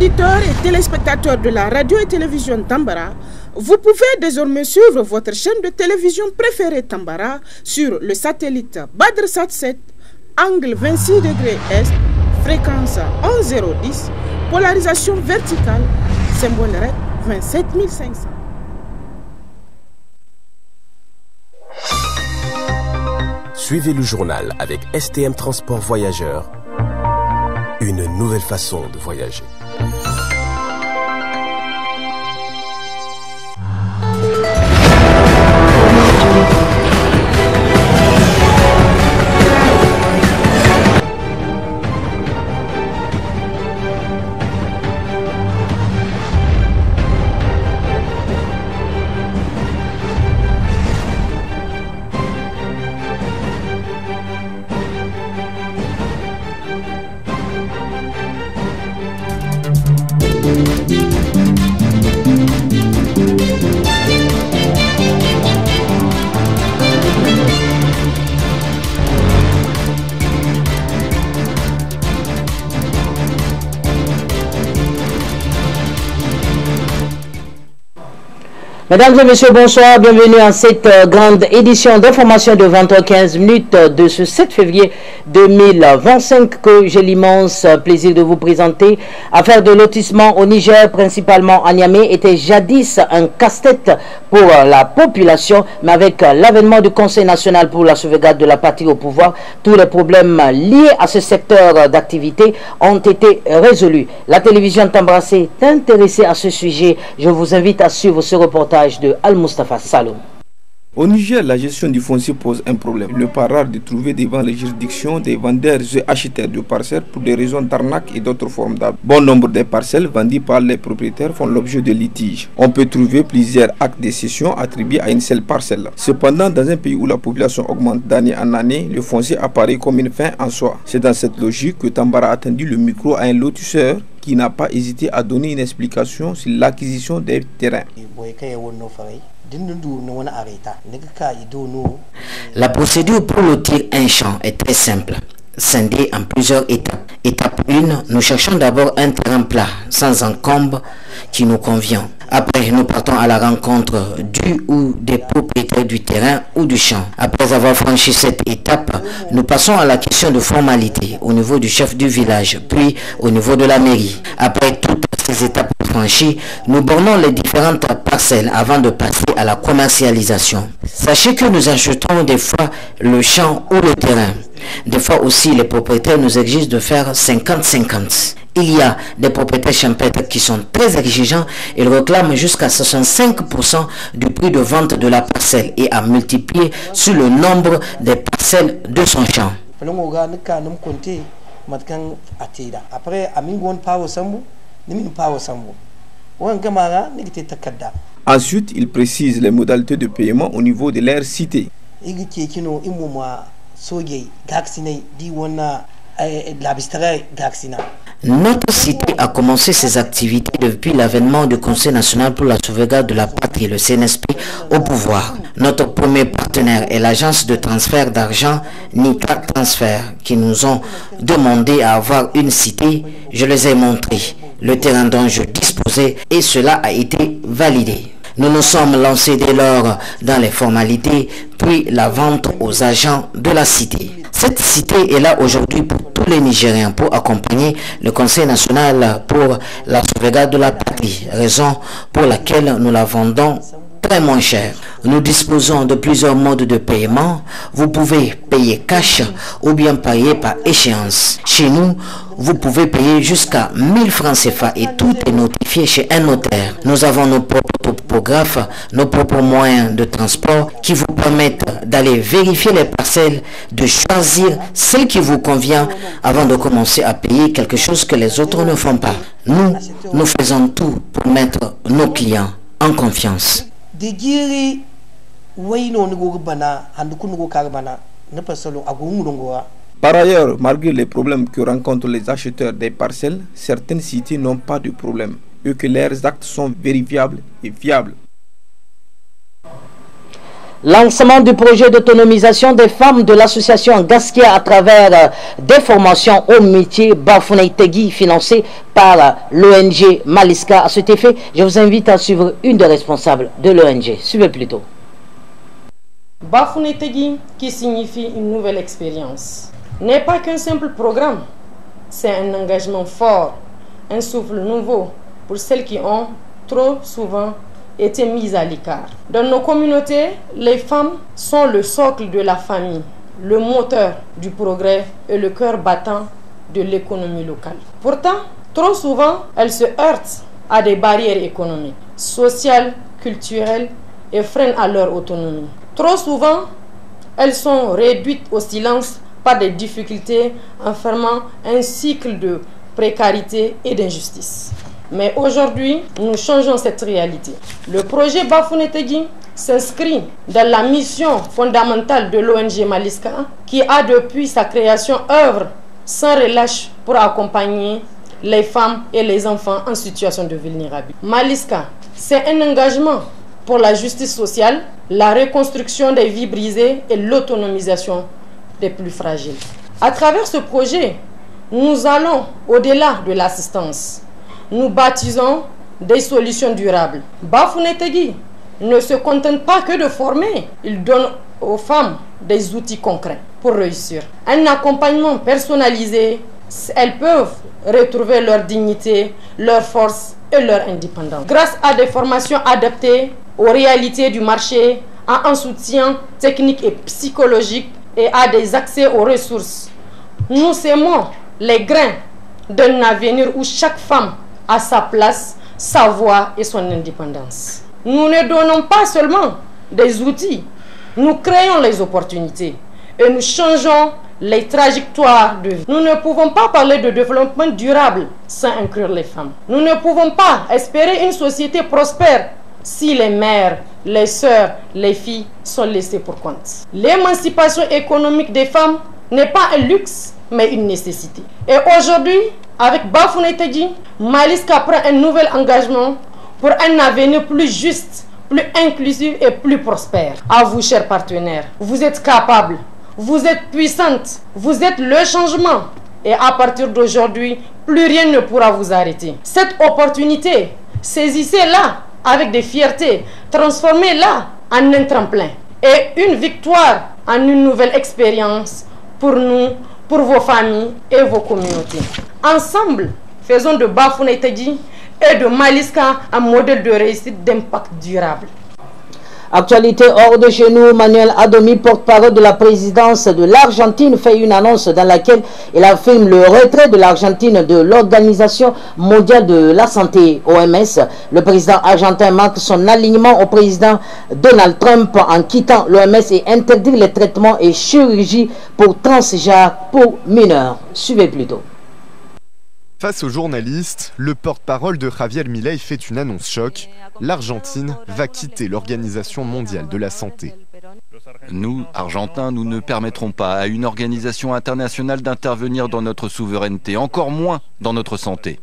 auditeurs et téléspectateurs de la radio et télévision Tambara, vous pouvez désormais suivre votre chaîne de télévision préférée Tambara sur le satellite BadrSat 7, angle 26 degrés Est, fréquence 11010, polarisation verticale, symbole REC 27500. Suivez le journal avec STM Transport Voyageurs, une nouvelle façon de voyager. Mesdames et messieurs, bonsoir, bienvenue à cette grande édition d'information de 20h15 de ce 7 février 2025 que j'ai l'immense plaisir de vous présenter. Affaire de lotissement au Niger, principalement à Niamey, était jadis un casse-tête pour la population, mais avec l'avènement du Conseil national pour la sauvegarde de la patrie au pouvoir, tous les problèmes liés à ce secteur d'activité ont été résolus. La télévision Tambara s'est intéressée à ce sujet. Je vous invite à suivre ce reportage de Al-Mustafa Saloum. Au Niger, la gestion du foncier pose un problème. Il n'est pas rare de trouver devant les juridictions des vendeurs et acheteurs de parcelles pour des raisons d'arnaque et d'autres formes d'abus. Bon nombre des parcelles vendues par les propriétaires font l'objet de litiges. On peut trouver plusieurs actes de cession attribués à une seule parcelle. Cependant, dans un pays où la population augmente d'année en année, le foncier apparaît comme une fin en soi. C'est dans cette logique que Tambara a tendu le micro à un lotisseur qui n'a pas hésité à donner une explication sur l'acquisition des terrains. La procédure pour lotir un champ est très simple, scindée en plusieurs étapes. Étape 1, nous cherchons d'abord un terrain plat, sans encombre, qui nous convient. Après, nous partons à la rencontre du ou des propriétaires du terrain ou du champ. Après avoir franchi cette étape, nous passons à la question de formalité au niveau du chef du village, puis au niveau de la mairie. Après toutes ces étapes franchies, nous bornons les différentes parcelles avant de passer à la commercialisation. Sachez que nous achetons des fois le champ ou le terrain. Des fois aussi, les propriétaires nous exigent de faire 50-50. Il y a des propriétaires champêtres qui sont très exigeants. Ils réclament jusqu'à 65% du prix de vente de la parcelle et à multiplier sur le nombre des parcelles de son champ. Ensuite, il précise les modalités de paiement au niveau de leur cité. Notre cité a commencé ses activités depuis l'avènement du Conseil national pour la sauvegarde de la patrie, le CNSP, au pouvoir. Notre premier partenaire est l'agence de transfert d'argent Nika Transfert, qui nous ont demandé à avoir une cité. Je les ai montré le terrain dont je disposais et cela a été validé. Nous nous sommes lancés dès lors dans les formalités, puis la vente aux agents de la cité. Cette cité est là aujourd'hui pour tous les Nigériens pour accompagner le Conseil national pour la sauvegarde de la patrie, raison pour laquelle nous la vendons très moins cher. Nous disposons de plusieurs modes de paiement. Vous pouvez payer cash ou bien payer par échéance. Chez nous, vous pouvez payer jusqu'à 1000 francs CFA et tout est notifié chez un notaire. Nous avons nos propres topographes, nos propres moyens de transport qui vous permettent d'aller vérifier les parcelles, de choisir celle qui vous convient avant de commencer à payer quelque chose que les autres ne font pas. Nous faisons tout pour mettre nos clients en confiance. Par ailleurs, malgré les problèmes que rencontrent les acheteurs des parcelles, certaines cités n'ont pas de problème, et que leurs actes sont vérifiables et fiables. Lancement du projet d'autonomisation des femmes de l'association Gaskia à travers des formations au métier Bafouné Tegui financé par l'ONG Maliska. À cet effet, je vous invite à suivre une des responsables de l'ONG. Suivez plutôt. Bafouné Tegui, qui signifie une nouvelle expérience, n'est pas qu'un simple programme. C'est un engagement fort, un souffle nouveau pour celles qui ont trop souvent été mises à l'écart. Dans nos communautés, les femmes sont le socle de la famille, le moteur du progrès et le cœur battant de l'économie locale. Pourtant, trop souvent, elles se heurtent à des barrières économiques, sociales, culturelles et freinent à leur autonomie. Trop souvent, elles sont réduites au silence par des difficultés enfermant un cycle de précarité et d'injustice. Mais aujourd'hui, nous changeons cette réalité. Le projet Bafouné Tegui s'inscrit dans la mission fondamentale de l'ONG Maliska, qui a depuis sa création œuvre sans relâche pour accompagner les femmes et les enfants en situation de vulnérabilité. Maliska, c'est un engagement pour la justice sociale, la reconstruction des vies brisées et l'autonomisation des plus fragiles. À travers ce projet, nous allons au-delà de l'assistance. Nous baptisons des solutions durables. Bafouné Tegui ne se contente pas que de former, il donne aux femmes des outils concrets pour réussir. Un accompagnement personnalisé, elles peuvent retrouver leur dignité, leur force et leur indépendance. Grâce à des formations adaptées aux réalités du marché, à un soutien technique et psychologique et à des accès aux ressources, nous sémons les grains d'un avenir où chaque femme a sa place, sa voix et son indépendance. Nous ne donnons pas seulement des outils, nous créons les opportunités et nous changeons les trajectoires de vie. Nous ne pouvons pas parler de développement durable sans inclure les femmes. Nous ne pouvons pas espérer une société prospère si les mères, les sœurs, les filles sont laissées pour compte. L'émancipation économique des femmes n'est pas un luxe, mais une nécessité. Et aujourd'hui, avec Bafouné Tegui, Maliska prend un nouvel engagement pour un avenir plus juste, plus inclusif et plus prospère. À vous, chers partenaires, vous êtes capables, vous êtes puissantes, vous êtes le changement. Et à partir d'aujourd'hui, plus rien ne pourra vous arrêter. Cette opportunité, saisissez-la avec des fiertés, transformez-la en un tremplin et une victoire en une nouvelle expérience pour nous, pour vos familles et vos communautés. Ensemble, faisons de Bafouné Tegui et de Maliska un modèle de réussite d'impact durable. Actualité hors de chez nous, Manuel Adomi, porte-parole de la présidence de l'Argentine, fait une annonce dans laquelle il affirme le retrait de l'Argentine de l'Organisation mondiale de la santé, OMS. Le président argentin marque son alignement au président Donald Trump en quittant l'OMS et interdire les traitements et chirurgies pour transgenres pour mineurs. Suivez plutôt. Face aux journalistes, le porte-parole de Javier Milei fait une annonce choc. L'Argentine va quitter l'Organisation mondiale de la santé. Nous, Argentins, nous ne permettrons pas à une organisation internationale d'intervenir dans notre souveraineté, encore moins dans notre santé.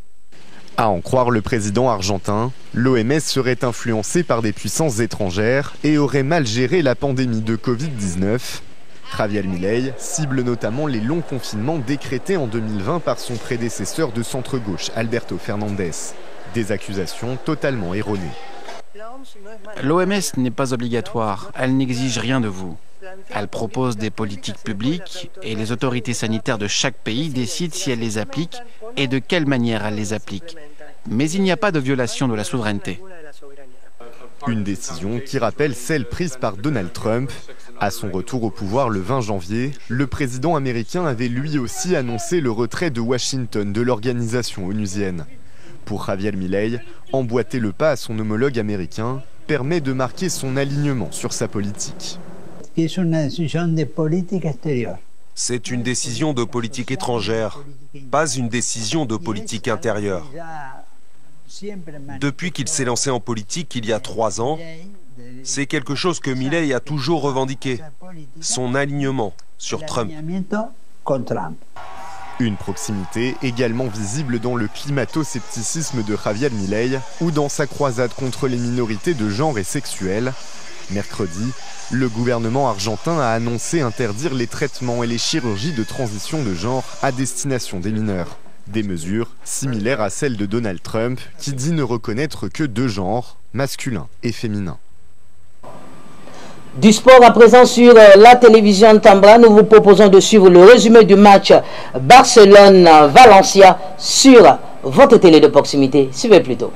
À en croire le président argentin, l'OMS serait influencée par des puissances étrangères et aurait mal géré la pandémie de Covid-19. Javier Milei cible notamment les longs confinements décrétés en 2020 par son prédécesseur de centre-gauche, Alberto Fernandez. Des accusations totalement erronées. L'OMS n'est pas obligatoire, elle n'exige rien de vous. Elle propose des politiques publiques et les autorités sanitaires de chaque pays décident si elles les appliquent et de quelle manière elles les appliquent. Mais il n'y a pas de violation de la souveraineté. Une décision qui rappelle celle prise par Donald Trump. À son retour au pouvoir le 20 janvier, le président américain avait lui aussi annoncé le retrait de Washington de l'organisation onusienne. Pour Javier Milei, emboîter le pas à son homologue américain permet de marquer son alignement sur sa politique. C'est une décision de politique étrangère, pas une décision de politique intérieure. Depuis qu'il s'est lancé en politique il y a 3 ans, c'est quelque chose que Milei a toujours revendiqué, son alignement sur Trump. Une proximité également visible dans le climato-scepticisme de Javier Milei ou dans sa croisade contre les minorités de genre et sexuelles. Mercredi, le gouvernement argentin a annoncé interdire les traitements et les chirurgies de transition de genre à destination des mineurs. Des mesures similaires à celles de Donald Trump, qui dit ne reconnaître que 2 genres, masculin et féminin. Du sport à présent sur la télévision Tambra, nous vous proposons de suivre le résumé du match Barcelone-Valencia sur votre télé de proximité. Suivez plutôt.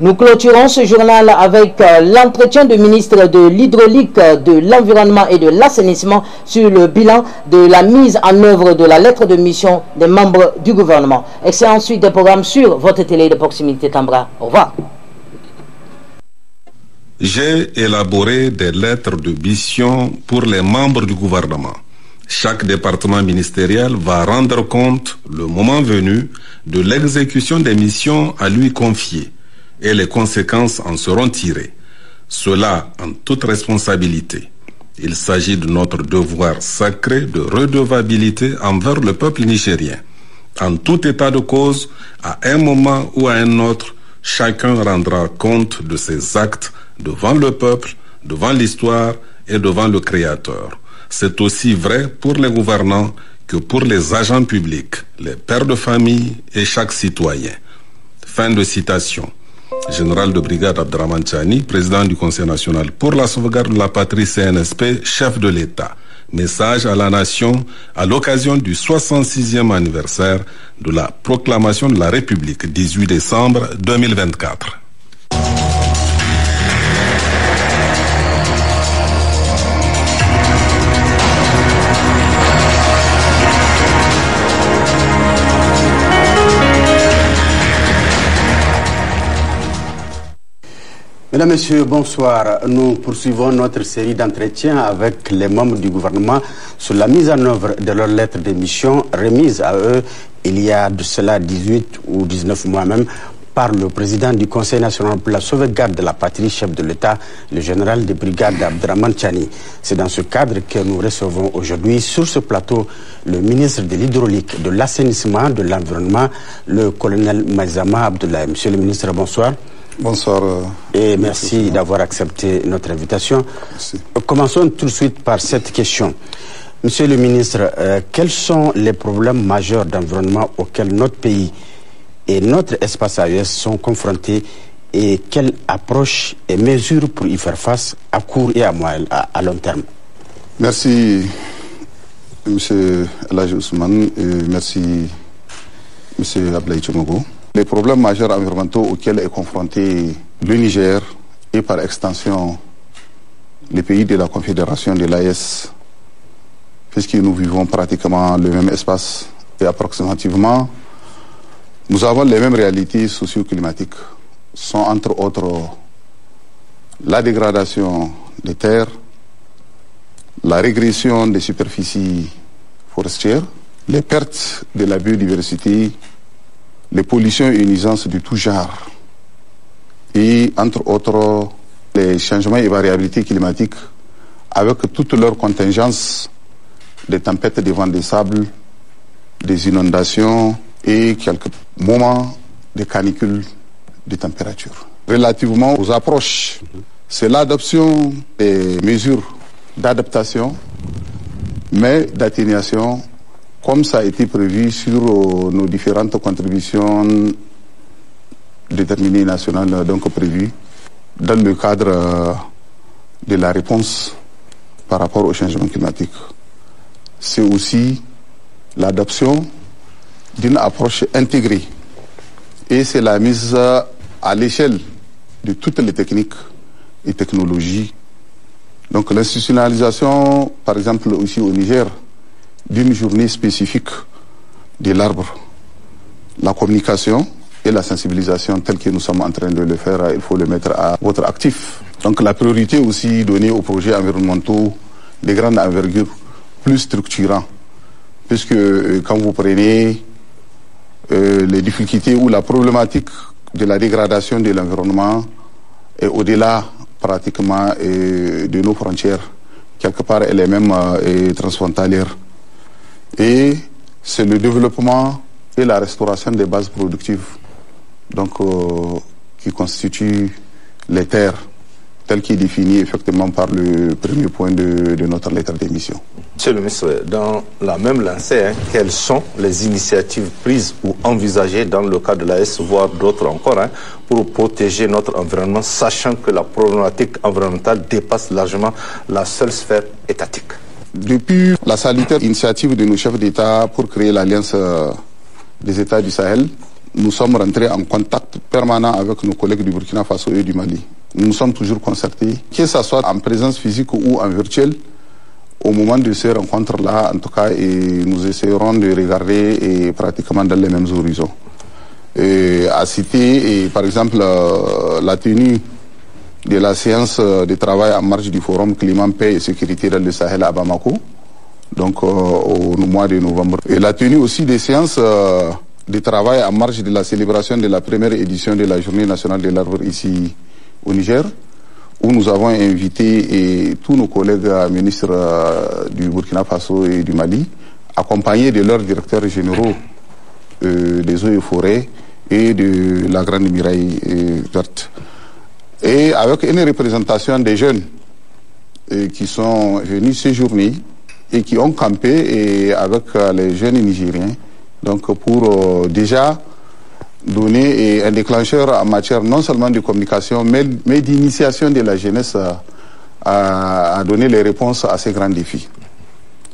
Nous clôturons ce journal avec l'entretien du ministre de l'Hydraulique, de l'Environnement et de l'Assainissement sur le bilan de la mise en œuvre de la lettre de mission des membres du gouvernement. Excellente suite des programmes sur votre télé de proximité Tambra. Au revoir. J'ai élaboré des lettres de mission pour les membres du gouvernement. Chaque département ministériel va rendre compte, le moment venu, de l'exécution des missions à lui confiées et les conséquences en seront tirées. Cela en toute responsabilité. Il s'agit de notre devoir sacré de redevabilité envers le peuple nigérien. En tout état de cause, à un moment ou à un autre, chacun rendra compte de ses actes devant le peuple, devant l'histoire et devant le Créateur. C'est aussi vrai pour les gouvernants que pour les agents publics, les pères de famille et chaque citoyen. Fin de citation. Général de brigade Abdraman Chani, président du Conseil national pour la sauvegarde de la patrie CNSP, chef de l'État. Message à la nation à l'occasion du 66e anniversaire de la proclamation de la République, 18 décembre 2024. Mesdames, Messieurs, bonsoir. Nous poursuivons notre série d'entretiens avec les membres du gouvernement sur la mise en œuvre de leur lettre de mission remise à eux il y a de cela 18 ou 19 mois même par le président du Conseil national pour la sauvegarde de la patrie, chef de l'État, le général de brigade Abdraman Chani. C'est dans ce cadre que nous recevons aujourd'hui sur ce plateau le ministre de l'Hydraulique, de l'Assainissement, de l'Environnement, le colonel Maïzama Abdoulaye. Monsieur le ministre, bonsoir. Bonsoir. Et merci d'avoir accepté notre invitation. Merci. Commençons tout de suite par cette question. Monsieur le ministre, quels sont les problèmes majeurs d'environnement auxquels notre pays et notre espace AES sont confrontés et quelle approche et mesures pour y faire face à court et à long terme? Merci, monsieur Elhadji Ousmane, et merci, monsieur Abdoulaye Tchomogo. Les problèmes majeurs environnementaux auxquels est confronté le Niger et par extension les pays de la Confédération de l'AES, puisque nous vivons pratiquement le même espace et approximativement, nous avons les mêmes réalités socio-climatiques, sont entre autres la dégradation des terres, la régression des superficies forestières, les pertes de la biodiversité, les pollutions et nuisances de tout genre, et entre autres les changements et variabilités climatiques avec toutes leurs contingences, des tempêtes de vent de sable, des inondations et quelques moments de canicule de température. Relativement aux approches, c'est l'adoption des mesures d'adaptation, mais d'atténuation, comme ça a été prévu sur nos différentes contributions déterminées nationales, donc prévues dans le cadre de la réponse par rapport au changement climatique. C'est aussi l'adoption d'une approche intégrée et c'est la mise à l'échelle de toutes les techniques et technologies. Donc l'institutionnalisation, par exemple aussi au Niger, d'une journée spécifique de l'arbre, la communication et la sensibilisation telle que nous sommes en train de le faire, il faut le mettre à votre actif. Donc la priorité aussi donnée aux projets environnementaux de grande envergure, plus structurants, puisque quand vous prenez les difficultés ou la problématique de la dégradation de l'environnement est au-delà pratiquement de nos frontières, quelque part elle est même transfrontalière. Et c'est le développement et la restauration des bases productives donc, qui constituent les terres telles qu'est définies effectivement par le premier point de notre lettre d'émission. Monsieur le ministre, dans la même lancée, quelles sont les initiatives prises ou envisagées dans le cadre de l'AES, voire d'autres encore, pour protéger notre environnement, sachant que la problématique environnementale dépasse largement la seule sphère étatique? Depuis la salutaire initiative de nos chefs d'État pour créer l'Alliance des États du Sahel, nous sommes rentrés en contact permanent avec nos collègues du Burkina Faso et du Mali. Nous nous sommes toujours concertés, que ce soit en présence physique ou en virtuel, au moment de ces rencontres-là, en tout cas, et nous essayerons de regarder pratiquement dans les mêmes horizons. À citer, par exemple, la tenue de la séance de travail en marge du Forum Climat, Paix et Sécurité dans le Sahel à Bamako, donc au mois de novembre. Et la tenue aussi des séances de travail en marge de la célébration de la première édition de la Journée nationale de l'arbre ici au Niger, où nous avons invité tous nos collègues ministres du Burkina Faso et du Mali, accompagnés de leurs directeurs généraux des eaux et forêts et de la Grande Muraille verte. Et avec une représentation des jeunes qui sont venus séjourner et qui ont campé et avec les jeunes Nigériens, donc pour déjà donner un déclencheur en matière non seulement de communication, mais d'initiation de la jeunesse à donner les réponses à ces grands défis.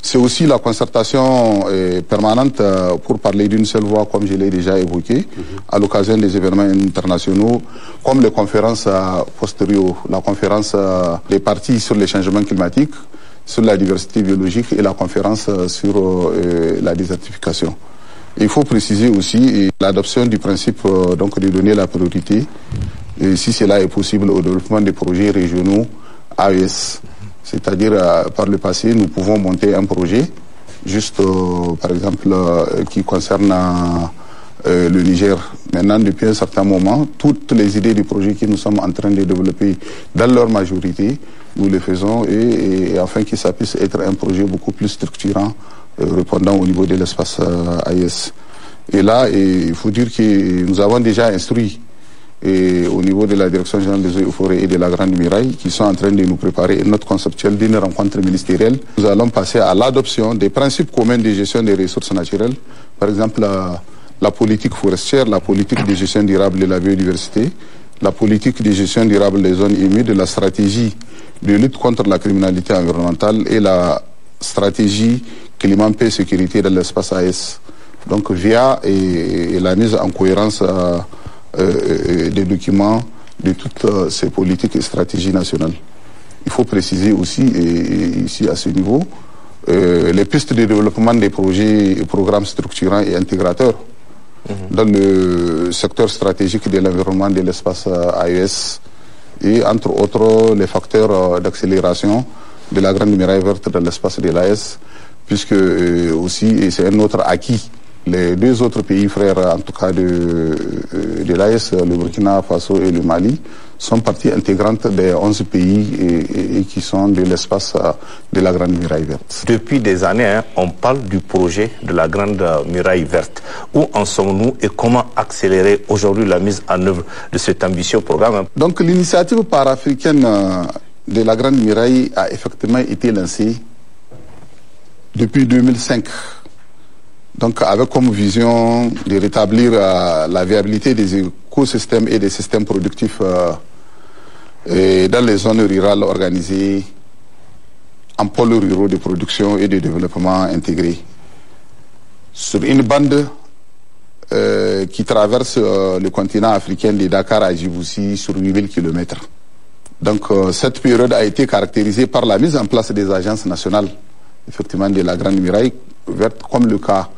C'est aussi la concertation permanente pour parler d'une seule voix, comme je l'ai déjà évoqué, à l'occasion des événements internationaux, comme les conférences post-Rio, la conférence des partis sur les changements climatiques, sur la diversité biologique et la conférence sur la désertification. Il faut préciser aussi l'adoption du principe donc de donner la priorité, si cela est possible, au développement des projets régionaux AES. C'est-à-dire, par le passé, nous pouvons monter un projet, juste par exemple, qui concerne le Niger. Maintenant, depuis un certain moment, toutes les idées du projet que nous sommes en train de développer, dans leur majorité, nous les faisons et afin que ça puisse être un projet beaucoup plus structurant, répondant au niveau de l'espace AES. Et là, il faut dire que nous avons déjà instruit au niveau de la Direction générale des eaux et forêts et de la Grande Muraille, qui sont en train de nous préparer une note conceptuelle d'une rencontre ministérielle. Nous allons passer à l'adoption des principes communs de gestion des ressources naturelles, par exemple la politique forestière, la politique de gestion durable de la biodiversité, la politique de gestion durable des zones humides, la stratégie de lutte contre la criminalité environnementale et la stratégie climat, paix et sécurité dans l'espace AES. Donc via la mise en cohérence des documents de toutes ces politiques et stratégies nationales. Il faut préciser aussi, ici à ce niveau, les pistes de développement des projets et programmes structurants et intégrateurs dans le secteur stratégique de l'environnement de l'espace AES et entre autres les facteurs d'accélération de la Grande Muraille verte dans l'espace de l'AES, puisque aussi, et c'est un autre acquis, les deux autres pays frères, en tout cas de l'AES, le Burkina Faso et le Mali, sont parties intégrantes des 11 pays et qui sont de l'espace de la Grande Muraille verte. Depuis des années, on parle du projet de la Grande Muraille verte. Où en sommes-nous et comment accélérer aujourd'hui la mise en œuvre de cet ambitieux programme? Donc l'initiative panafricaine de la Grande Muraille a effectivement été lancée depuis 2005. Donc avec comme vision de rétablir la viabilité des écosystèmes et des systèmes productifs dans les zones rurales organisées en pôles ruraux de production et de développement intégré. Sur une bande qui traverse le continent africain de Dakar à Djibouti sur 8000 km. Donc cette période a été caractérisée par la mise en place des agences nationales, effectivement de la Grande Muraille verte, comme le cas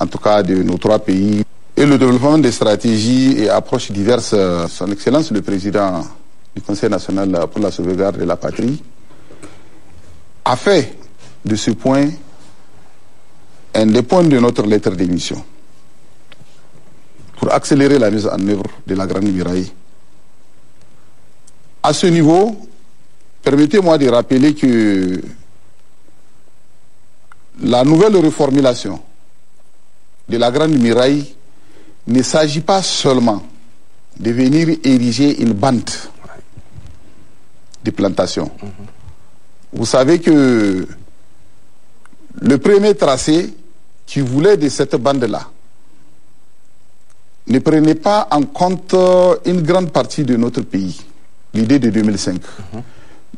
en tout cas de nos trois pays, et le développement des stratégies et approches diverses. Son Excellence le Président du Conseil national pour la sauvegarde de la patrie a fait de ce point un des points de notre lettre d'émission pour accélérer la mise en œuvre de la Grande Muraille. À ce niveau, permettez-moi de rappeler que la nouvelle reformulation de la Grande Muraille ne s'agit pas seulement de venir ériger une bande de plantation. Vous savez que le premier tracé qui voulait de cette bande-là ne prenait pas en compte une grande partie de notre pays, l'idée de 2005.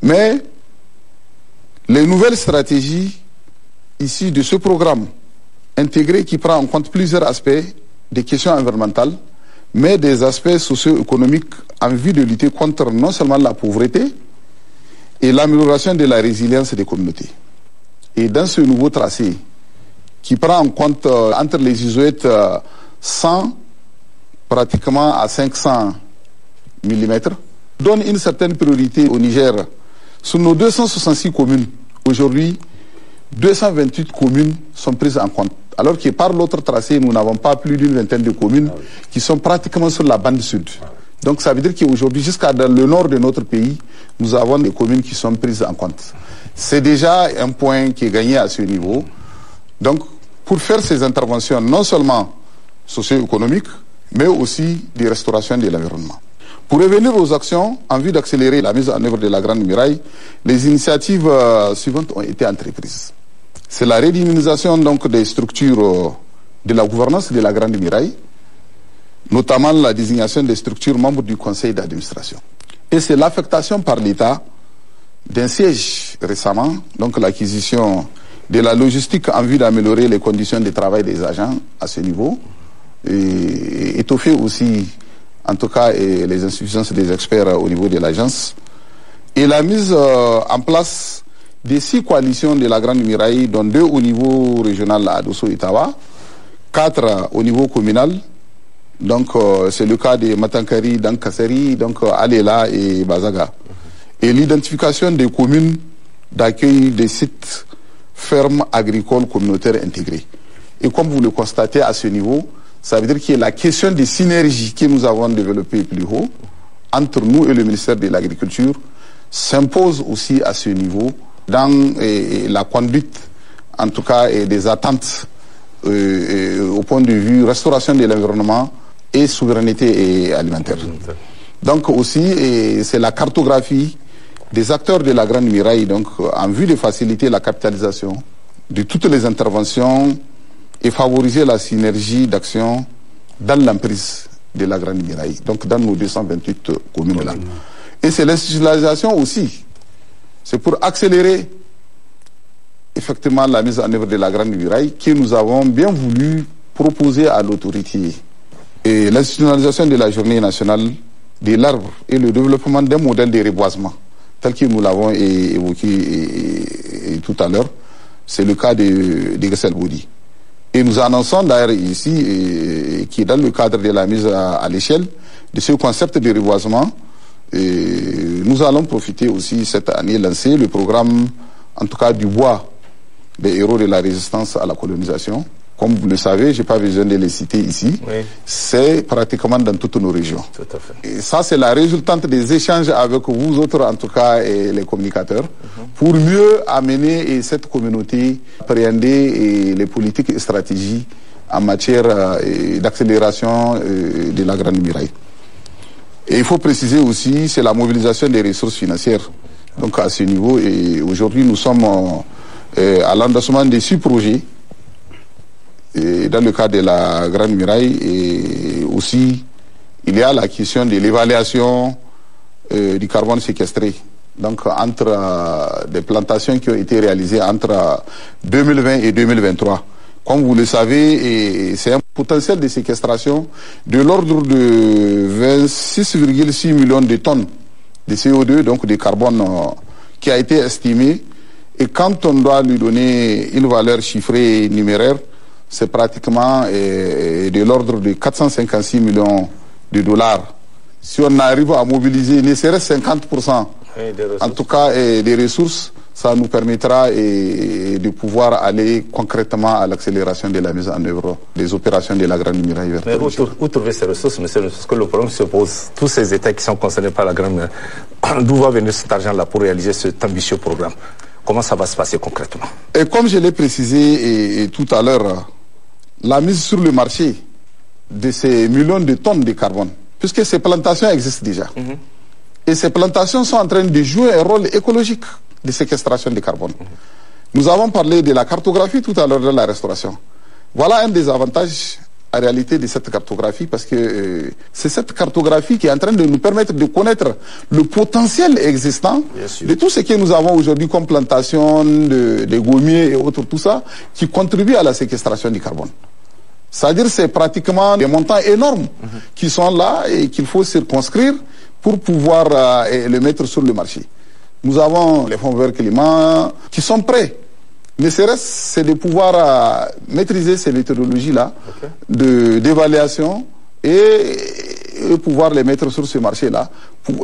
Mais les nouvelles stratégies issues de ce programme intégré qui prend en compte plusieurs aspects des questions environnementales, mais des aspects socio-économiques en vue de lutter contre non seulement la pauvreté et l'amélioration de la résilience des communautés. Et dans ce nouveau tracé, qui prend en compte entre les isoètes 100 pratiquement à 500 mm, donne une certaine priorité au Niger. Sur nos 266 communes, aujourd'hui, 228 communes sont prises en compte. Alors que par l'autre tracé, nous n'avons pas plus d'une vingtaine de communes qui sont pratiquement sur la bande sud. Donc ça veut dire qu'aujourd'hui, jusqu'à dans le nord de notre pays, nous avons des communes qui sont prises en compte. C'est déjà un point qui est gagné à ce niveau. Donc, pour faire ces interventions, non seulement socio-économiques, mais aussi de restauration de l'environnement. Pour revenir aux actions, en vue d'accélérer la mise en œuvre de la Grande Muraille, les initiatives suivantes ont été entreprises. C'est la redynamisation donc des structures de la gouvernance de la Grande Muraille, notamment la désignation des structures membres du conseil d'administration. Et c'est l'affectation par l'État d'un siège récemment, donc l'acquisition de la logistique en vue d'améliorer les conditions de travail des agents à ce niveau, et étoffer aussi, en tout cas, les insuffisances des experts au niveau de l'agence, et la mise en place des 6 coalitions de la Grande Muraille, dont 2 au niveau régional à Dosso et Tawa, 4 au niveau communal. Donc c'est le cas de Matankari, Dankaseri, donc Alela et Bazaga. Et l'identification des communes d'accueil des sites fermes agricoles communautaires intégrées. Et comme vous le constatez à ce niveau, ça veut dire que la question des synergies que nous avons développées plus haut, entre nous et le ministère de l'Agriculture, s'impose aussi à ce niveau dans la conduite, en tout cas, des attentes au point de vue restauration de l'environnement et souveraineté alimentaire. Donc aussi, c'est la cartographie des acteurs de la Grande Muraille, donc en vue de faciliter la capitalisation de toutes les interventions et favoriser la synergie d'action dans l'emprise de la Grande Muraille, donc dans nos 228 communes-là. Et c'est l'institutionnalisation aussi. C'est pour accélérer effectivement la mise en œuvre de la Grande Muraille que nous avons bien voulu proposer à l'autorité. Et l'institutionnalisation de la journée nationale de l'arbre et le développement d'un modèle de reboisement, tel que nous l'avons évoqué tout à l'heure, c'est le cas de Gesselbodi. Et nous annonçons d'ailleurs ici, qui est dans le cadre de la mise à l'échelle de ce concept de reboisement, nous allons profiter aussi cette année, lancer le programme, en tout cas du bois, des héros de la résistance à la colonisation. Comme vous le savez, je n'ai pas besoin de les citer ici. Oui. C'est pratiquement dans toutes nos régions. Tout à fait. Et ça, c'est la résultante des échanges avec vous autres, en tout cas, et les communicateurs, pour mieux amener cette communauté, appréhender les politiques et stratégies en matière d'accélération de la Grande Muraille. Et il faut préciser aussi, c'est la mobilisation des ressources financières. Donc à ce niveau, et aujourd'hui, nous sommes à l'endossement des 6 projets. Et dans le cadre de la Grande Muraille, et aussi il y a la question de l'évaluation du carbone séquestré. Donc entre des plantations qui ont été réalisées entre 2020 et 2023. Comme vous le savez, c'est un potentiel de séquestration de l'ordre de 26,6 millions de tonnes de CO2, donc de carbone, qui a été estimé. Et quand on doit lui donner une valeur chiffrée numéraire, c'est pratiquement de l'ordre de 456 millions de dollars. Si on arrive à mobiliser ne serait-ce 50%, en tout cas des ressources, ça nous permettra de pouvoir aller concrètement à l'accélération de la mise en œuvre des opérations de la Grande Muraille verte. Mais où trouver ces ressources, monsieur? Parce que le problème se pose, tous ces États qui sont concernés par la Grande Muraille, d'où va venir cet argent-là pour réaliser cet ambitieux programme? Comment ça va se passer concrètement? Et comme je l'ai précisé tout à l'heure, la mise sur le marché de ces millions de tonnes de carbone, puisque ces plantations existent déjà. Et ces plantations sont en train de jouer un rôle écologique de séquestration de carbone. Nous avons parlé de la cartographie tout à l'heure de la restauration. Voilà un des avantages en réalité de cette cartographie, parce que c'est cette cartographie qui est en train de nous permettre de connaître le potentiel existant de tout ce que nous avons aujourd'hui comme plantation, de gommiers et autres, tout ça, qui contribue à la séquestration du carbone. C'est-à-dire c'est pratiquement des montants énormes qui sont là et qu'il faut circonscrire pour pouvoir le mettre sur le marché. Nous avons les fonds verts climat qui sont prêts. Ne serait-ce c'est de pouvoir maîtriser ces méthodologies-là d'évaluation et pouvoir les mettre sur ce marché-là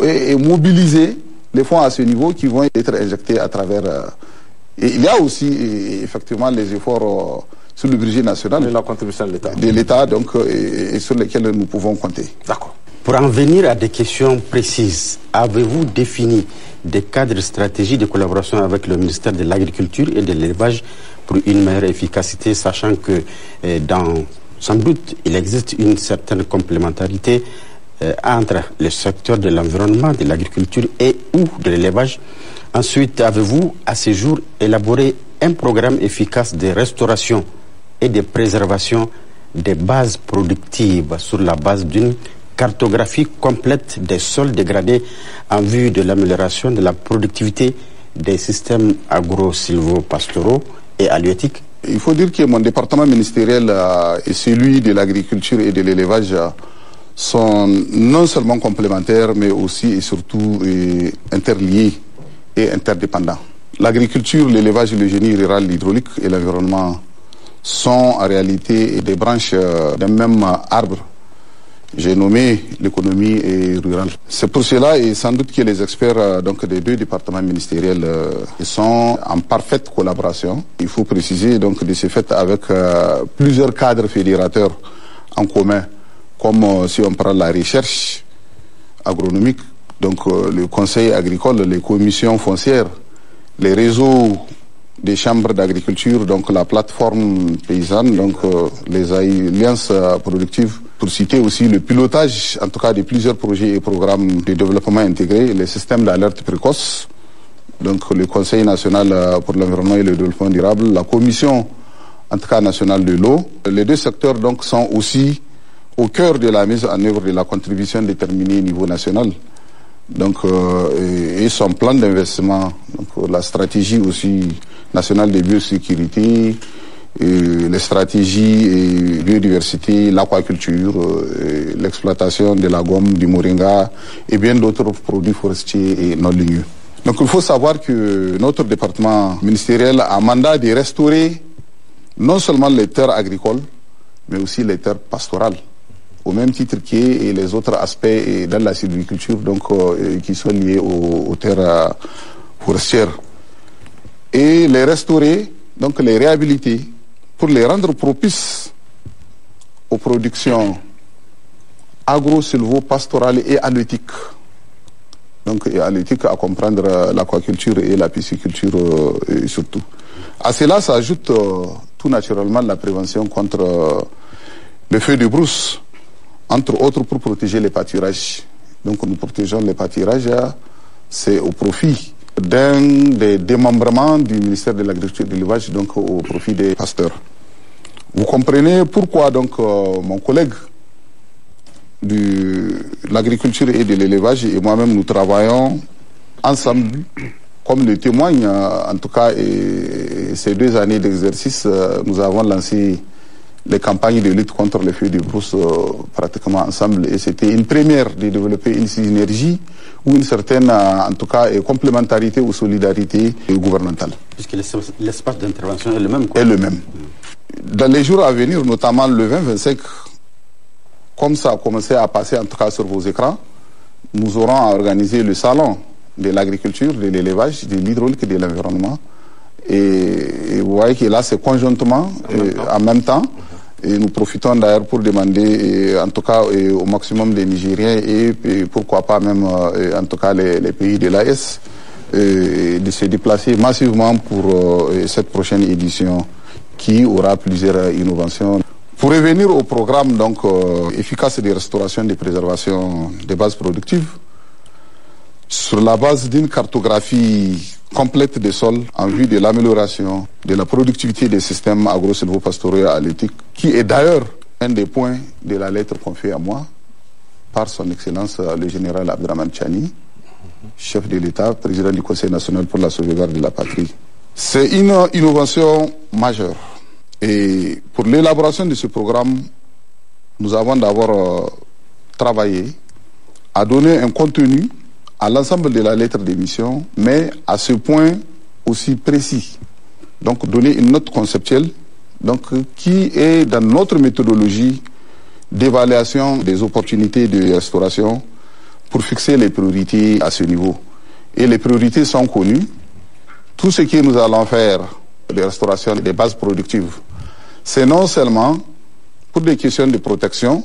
et mobiliser les fonds à ce niveau qui vont être injectés à travers Et il y a aussi effectivement les efforts sur le budget national. Et la contribution de l'État. De l'État, donc, et sur lesquels nous pouvons compter. D'accord. Pour en venir à des questions précises, avez-vous défini des cadres stratégiques de collaboration avec le ministère de l'Agriculture et de l'Élevage pour une meilleure efficacité, sachant que sans doute, il existe une certaine complémentarité entre le secteur de l'environnement, de l'agriculture et ou de l'élevage. Ensuite, avez-vous à ce jour élaboré un programme efficace de restauration et de préservation des bases productives sur la base d'une cartographie complète des sols dégradés en vue de l'amélioration de la productivité des systèmes agro-silvopastoraux et halieutiques? Il faut dire que mon département ministériel et celui de l'agriculture et de l'élevage sont non seulement complémentaires, mais aussi et surtout interliés et interdépendants. L'agriculture, l'élevage, le génie rural, l'hydraulique et l'environnement sont en réalité des branches d'un même arbre. J'ai nommé l'économie rurale. C'est pour cela et sans doute que les experts donc des deux départements ministériels sont en parfaite collaboration. Il faut préciser donc de ce fait avec plusieurs cadres fédérateurs en commun, comme si on prend la recherche agronomique, donc le conseil agricole, les commissions foncières, les réseaux des chambres d'agriculture, donc la plateforme paysanne, donc les alliances productives, pour citer aussi le pilotage, en tout cas de plusieurs projets et programmes de développement intégré, les systèmes d'alerte précoce, donc le Conseil national pour l'environnement et le développement durable, la Commission, en tout cas nationale de l'eau. Les deux secteurs donc sont aussi au cœur de la mise en œuvre de la contribution déterminée au niveau national. Donc, et son plan d'investissement, la stratégie aussi nationale de biosécurité, les stratégies biodiversité, l'aquaculture, l'exploitation de la gomme, du moringa et bien d'autres produits forestiers et non ligneux. Donc il faut savoir que notre département ministériel a mandat de restaurer non seulement les terres agricoles, mais aussi les terres pastorales, au même titre que les autres aspects dans la sylviculture donc, qui sont liés aux terres forestières. Et les restaurer, donc les réhabiliter, pour les rendre propices aux productions agro-silvo-pastorales et halieutiques. Donc et halieutiques à comprendre l'aquaculture et la pisciculture surtout. À cela s'ajoute tout naturellement la prévention contre le feu de brousse, entre autres pour protéger les pâturages. Donc nous protégeons les pâturages, c'est au profit d'un des démembrements du ministère de l'Agriculture et de l'Élevage, donc au profit des pasteurs. Vous comprenez pourquoi donc mon collègue de l'agriculture et de l'élevage et moi-même nous travaillons ensemble, comme le témoigne en tout cas ces 2 années d'exercice, nous avons lancé les campagnes de lutte contre les feux de brousse pratiquement ensemble et c'était une première de développer une synergie ou une certaine en tout cas complémentarité ou solidarité gouvernementale. Puisque l'espace d'intervention est le même. Est le même. Dans les jours à venir, notamment le 20-25, comme ça a commencé à passer en tout cas sur vos écrans, nous aurons à organiser le salon de l'agriculture, de l'élevage, de l'hydraulique et de l'environnement. Et vous voyez que là, c'est conjointement, en même temps. Et nous profitons d'ailleurs pour demander, en tout cas, au maximum des Nigériens et pourquoi pas même, en tout cas, les pays de l'AS, de se déplacer massivement pour cette prochaine édition qui aura plusieurs innovations. Pour revenir au programme donc efficace de restauration et de préservation des bases productives, sur la base d'une cartographie complète des sols en vue de l'amélioration de la productivité des systèmes agro-silvopastoraux et halieutiques, qui est d'ailleurs un des points de la lettre confiée à moi par son Excellence le général Abdraman Tchani, chef de l'État, président du Conseil national pour la sauvegarde de la patrie. C'est une innovation majeure. Et pour l'élaboration de ce programme, nous avons d'abord travaillé à donner un contenu à l'ensemble de la lettre d'émission, mais à ce point aussi précis. Donc donner une note conceptuelle donc, qui est dans notre méthodologie d'évaluation des opportunités de restauration pour fixer les priorités à ce niveau. Et les priorités sont connues. tout ce que nous allons faire de restauration des bases productives, c'est non seulement pour des questions de protection,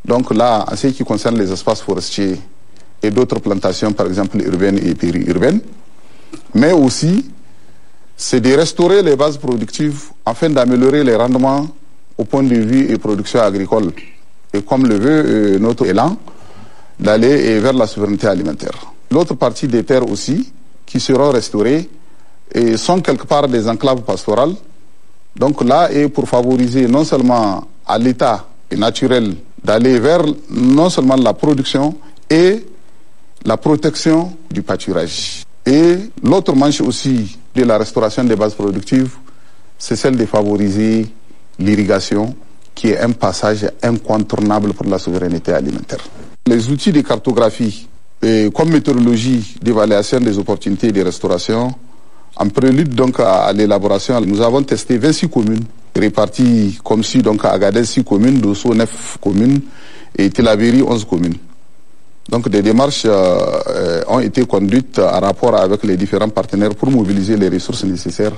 donc là, en ce qui concerne les espaces forestiers et d'autres plantations, par exemple urbaines et périurbaines, mais aussi c'est de restaurer les bases productives afin d'améliorer les rendements au point de vue et production agricole. Et comme le veut notre élan, d'aller vers la souveraineté alimentaire. L'autre partie des terres aussi, qui seront restaurées, et sont quelque part des enclaves pastorales. Donc là, et pour favoriser non seulement à l'état naturel d'aller vers non seulement la production et la protection du pâturage. Et l'autre manche aussi de la restauration des bases productives, c'est celle de favoriser l'irrigation, qui est un passage incontournable pour la souveraineté alimentaire. Les outils de cartographie, comme méthodologie d'évaluation des opportunités de restauration, en prélude donc à l'élaboration, nous avons testé 26 communes, réparties comme si donc à Agadez 6 communes, Dosso 9 communes et Tillabéri 11 communes. Donc des démarches ont été conduites en rapport avec les différents partenaires pour mobiliser les ressources nécessaires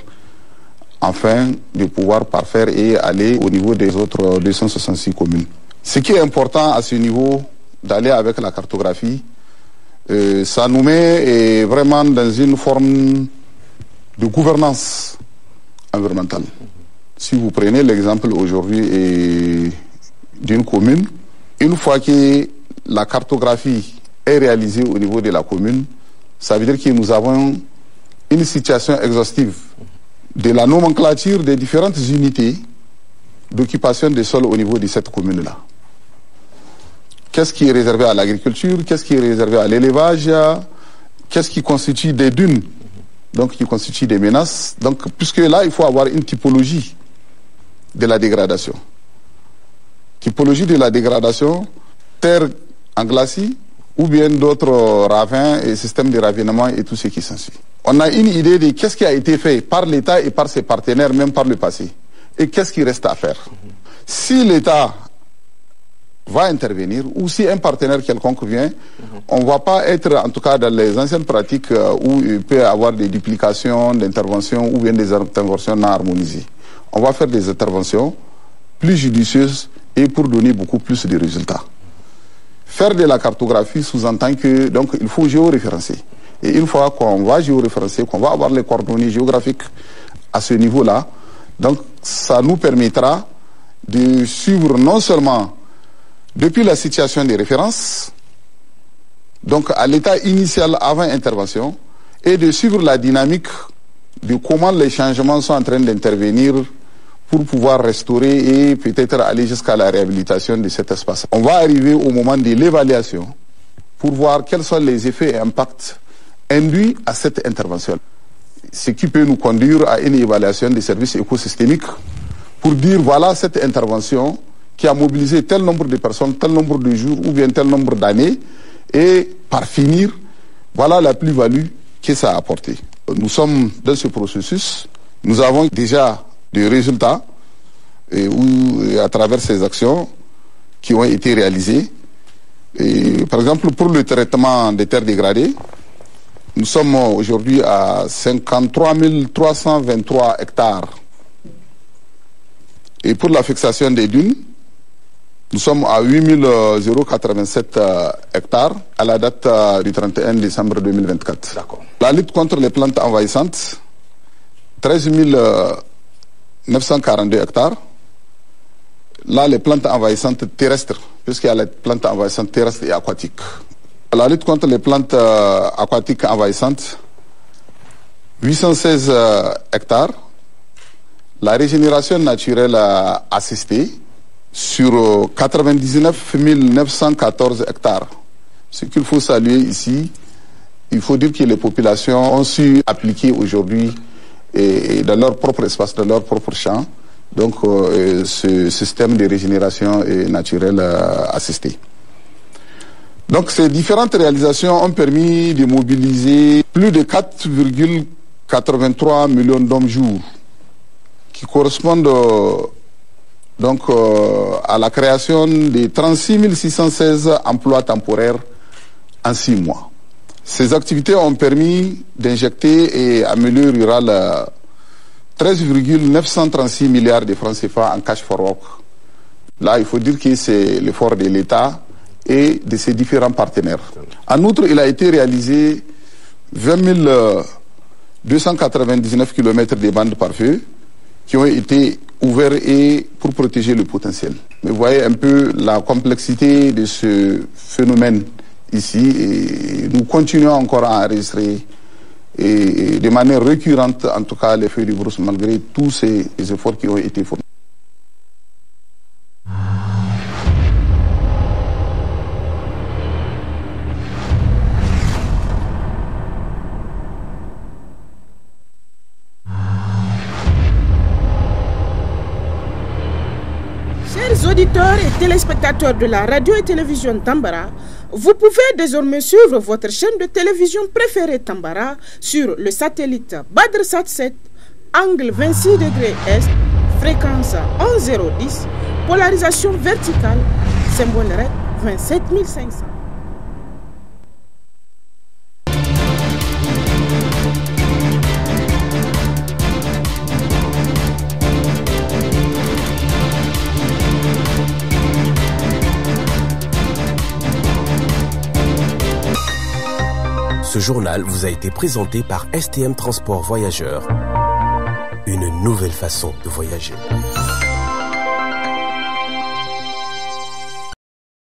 afin de pouvoir parfaire et aller au niveau des autres 266 communes. Ce qui est important à ce niveau d'aller avec la cartographie, ça nous met vraiment dans une forme de gouvernance environnementale. Si vous prenez l'exemple aujourd'hui d'une commune, une fois que la cartographie est réalisée au niveau de la commune, ça veut dire que nous avons une situation exhaustive de la nomenclature des différentes unités d'occupation des sols au niveau de cette commune-là. Qu'est-ce qui est réservé à l'agriculture, qu'est-ce qui est réservé à l'élevage, qu'est-ce qui constitue des dunes, donc qui constitue des menaces. Donc, puisque là, il faut avoir une typologie de la dégradation. Typologie de la dégradation, terre en glacis, ou bien d'autres ravins et systèmes de ravinement et tout ce qui s'ensuit. On a une idée de qu'est-ce qui a été fait par l'État et par ses partenaires, même par le passé. Et qu'est-ce qui reste à faire. Si l'État va intervenir, ou si un partenaire quelconque vient, on ne va pas être, en tout cas dans les anciennes pratiques où il peut y avoir des duplications d'interventions ou bien des interventions non harmonisées. On va faire des interventions plus judicieuses et pour donner beaucoup plus de résultats. Faire de la cartographie sous-entend que donc il faut géoréférencer. Et une fois qu'on va géoréférencer, qu'on va avoir les coordonnées géographiques à ce niveau-là, donc ça nous permettra de suivre non seulement depuis la situation de référence, donc à l'état initial avant intervention, et de suivre la dynamique de comment les changements sont en train d'intervenir pour pouvoir restaurer et peut-être aller jusqu'à la réhabilitation de cet espace. On va arriver au moment de l'évaluation pour voir quels sont les effets et impacts induits à cette intervention. Ce qui peut nous conduire à une évaluation des services écosystémiques pour dire voilà cette intervention qui a mobilisé tel nombre de personnes, tel nombre de jours ou bien tel nombre d'années et par finir, voilà la plus-value que ça a apporté. Nous sommes dans ce processus, nous avons déjà des résultats à travers ces actions qui ont été réalisées. Et, par exemple, pour le traitement des terres dégradées, nous sommes aujourd'hui à 53 323 hectares. Et pour la fixation des dunes, nous sommes à 8 087 hectares à la date du 31 décembre 2024. La lutte contre les plantes envahissantes, 13 942 hectares. Là, les plantes envahissantes terrestres, puisqu'il y a les plantes envahissantes terrestres et aquatiques. La lutte contre les plantes aquatiques envahissantes, 816 hectares. La régénération naturelle assistée sur 99 914 hectares. Ce qu'il faut saluer ici, il faut dire que les populations ont su appliquer aujourd'hui et dans leur propre espace, dans leur propre champ, donc ce système de régénération naturelle assistée. Donc ces différentes réalisations ont permis de mobiliser plus de 4,83 millions d'hommes-jours qui correspondent donc à la création de 36 616 emplois temporaires en 6 mois. Ces activités ont permis d'injecter à milieu rural 13,936 milliards de francs CFA en cash for work. Là, il faut dire que c'est l'effort de l'État et de ses différents partenaires. En outre, il a été réalisé 20 299 km de bandes par feu qui ont été ouverts et pour protéger le potentiel. Mais vous voyez un peu la complexité de ce phénomène ici et nous continuons encore à enregistrer et de manière récurrente en tout cas les feux de brousse malgré tous ces efforts qui ont été fournis. Chers auditeurs et téléspectateurs de la radio et télévision Tambara, vous pouvez désormais suivre votre chaîne de télévision préférée Tambara sur le satellite BadrSat 7, angle 26 degrés Est, fréquence 11010, polarisation verticale, symbole RED 27500. Ce journal vous a été présenté par STM Transport Voyageurs. Une nouvelle façon de voyager.